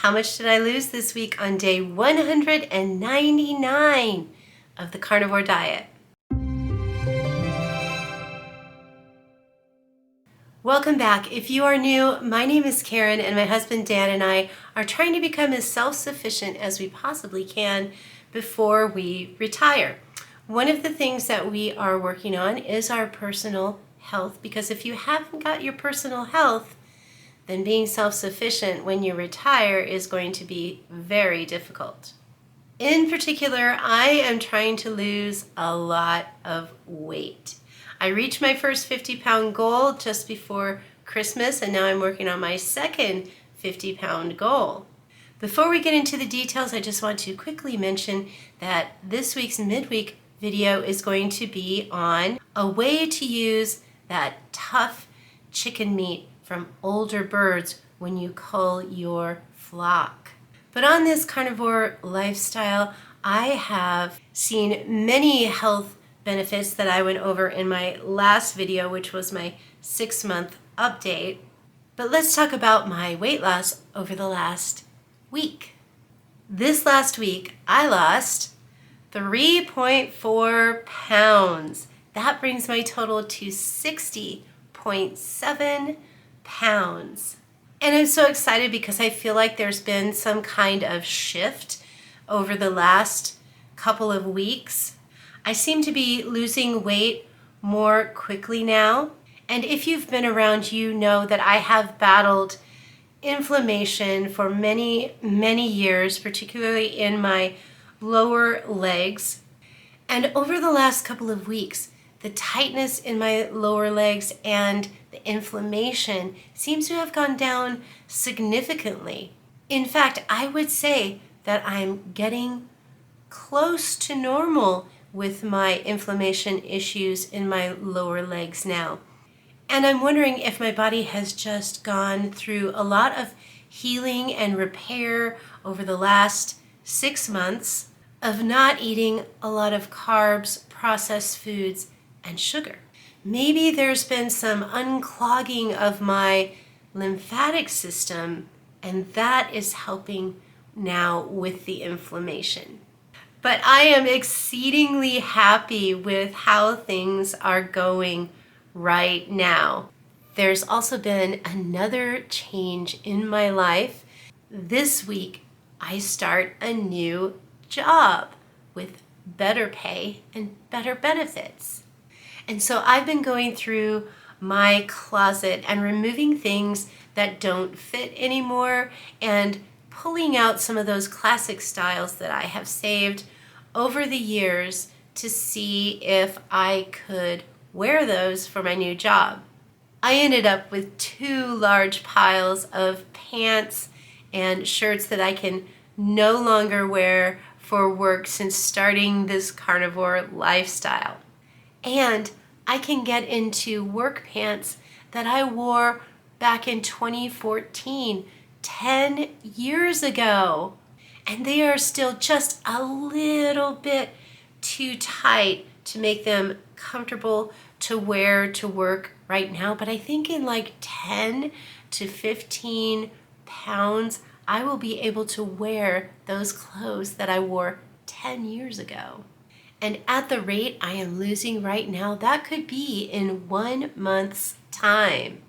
How much did I lose this week on day 199 of the carnivore diet? Welcome back. If you are new, my name is Karyn, and my husband Dan and I are trying to become as self-sufficient as we possibly can before we retire. One of the things that we are working on is our personal health, because if you haven't got your personal health, then being self-sufficient when you retire is going to be very difficult. In particular, I am trying to lose a lot of weight. I reached my first 50-pound goal just before Christmas, and now I'm working on my second 50-pound goal. Before we get into the details, I just want to quickly mention that this week's midweek video is going to be on a way to use that tough chicken meat from older birds when you cull your flock. But on this carnivore lifestyle, I have seen many health benefits that I went over in my last video, which was my 6-month update. But let's talk about my weight loss over the last week. This last week, I lost 3.4 pounds. That brings my total to 60.7 pounds. And I'm so excited because I feel like there's been some kind of shift over the last couple of weeks. I seem to be losing weight more quickly now. And if you've been around, you know that I have battled inflammation for many, many years, particularly in my lower legs. And over the last couple of weeks, the tightness in my lower legs and the inflammation seems to have gone down significantly. In fact, I would say that I'm getting close to normal with my inflammation issues in my lower legs now. And I'm wondering if my body has just gone through a lot of healing and repair over the last 6 months of not eating a lot of carbs, processed foods, and sugar. Maybe there's been some unclogging of my lymphatic system, and that is helping now with the inflammation. But I am exceedingly happy with how things are going right now. There's also been another change in my life. This week, I start a new job with better pay and better benefits. And so I've been going through my closet and removing things that don't fit anymore and pulling out some of those classic styles that I have saved over the years to see if I could wear those for my new job. I ended up with 2 large piles of pants and shirts that I can no longer wear for work since starting this carnivore lifestyle. And I can get into work pants that I wore back in 2014, 10 years ago. And they are still just a little bit too tight to make them comfortable to wear to work right now. But I think in like 10 to 15 pounds, I will be able to wear those clothes that I wore 10 years ago. And at the rate I am losing right now, that could be in 1 month's time.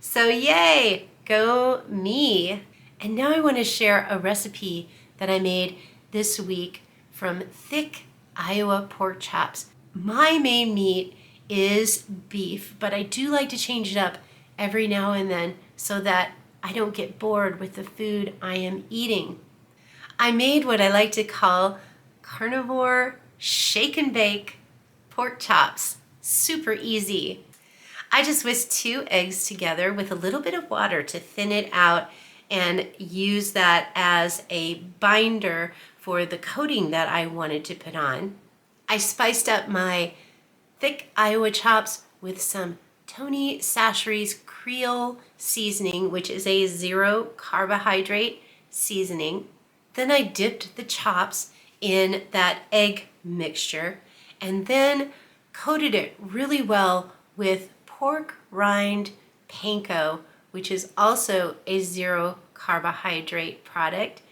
So yay, go me. And now I want to share a recipe that I made this week from thick Iowa pork chops. My main meat is beef, but I do like to change it up every now and then so that I don't get bored with the food I am eating. I made what I like to call Carnivore Shake and Bake pork chops. Super easy. I just whisked 2 eggs together with a little bit of water to thin it out and use that as a binder for the coating that I wanted to put on. I spiced up my thick Iowa chops with some Tony Chachere's Creole seasoning, which is a 0 carbohydrate seasoning. Then I dipped the chops in that egg mixture and then coated it really well with pork rind panko, which is also a 0 carbohydrate product.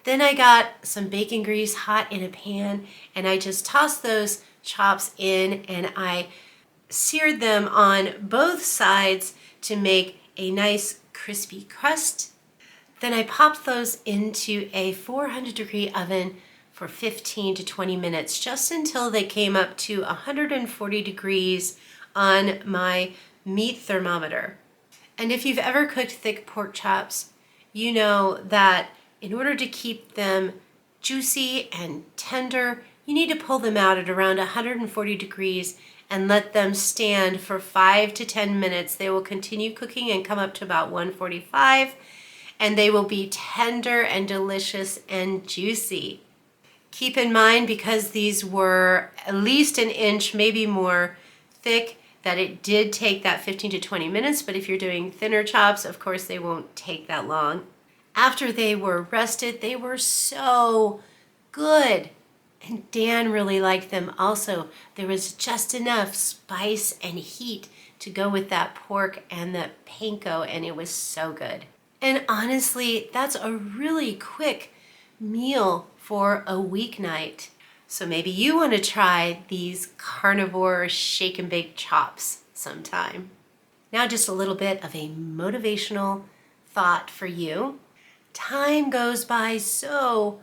Then I got some bacon grease hot in a pan, and I just tossed those chops in, and I seared them on both sides to make a nice crispy crust. Then I popped those into a 400-degree oven for 15 to 20 minutes, just until they came up to 140 degrees on my meat thermometer. And if you've ever cooked thick pork chops, you know that in order to keep them juicy and tender, you need to pull them out at around 140 degrees and let them stand for 5 to 10 minutes. They will continue cooking and come up to about 145, and they will be tender and delicious and juicy. Keep in mind, because these were at least an inch, maybe more thick, that it did take that 15 to 20 minutes, but if you're doing thinner chops, of course they won't take that long. After they were rested, they were so good. And Dan really liked them also. There was just enough spice and heat to go with that pork and the panko, and it was so good. And honestly, that's a really quick meal for a weeknight. So maybe you want to try these Carnivore Shake and Bake chops sometime. Now just a little bit of a motivational thought for you. Time goes by so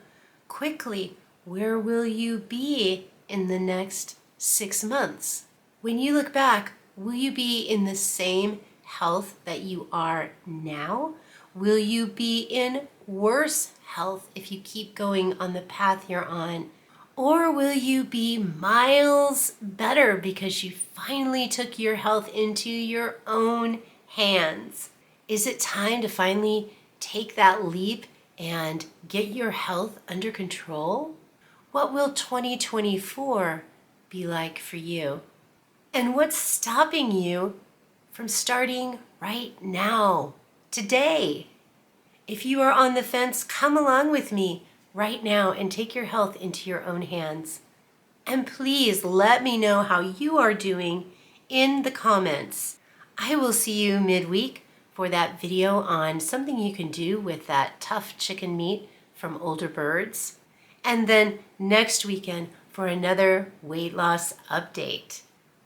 quickly. Where will you be in the next 6 months? When you look back, will you be in the same health that you are now? Will you be in worse health if you keep going on the path you're on? Or will you be miles better because you finally took your health into your own hands? Is it time to finally take that leap and get your health under control? What will 2024 be like for you? And what's stopping you from starting right now, today? If you are on the fence, come along with me right now and take your health into your own hands. And please let me know how you are doing in the comments. I will see you midweek for that video on something you can do with that tough chicken meat from older birds. And then next weekend for another weight loss update.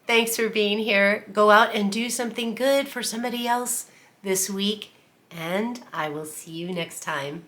Thanks for being here. Go out and do something good for somebody else this week, and I will see you next time.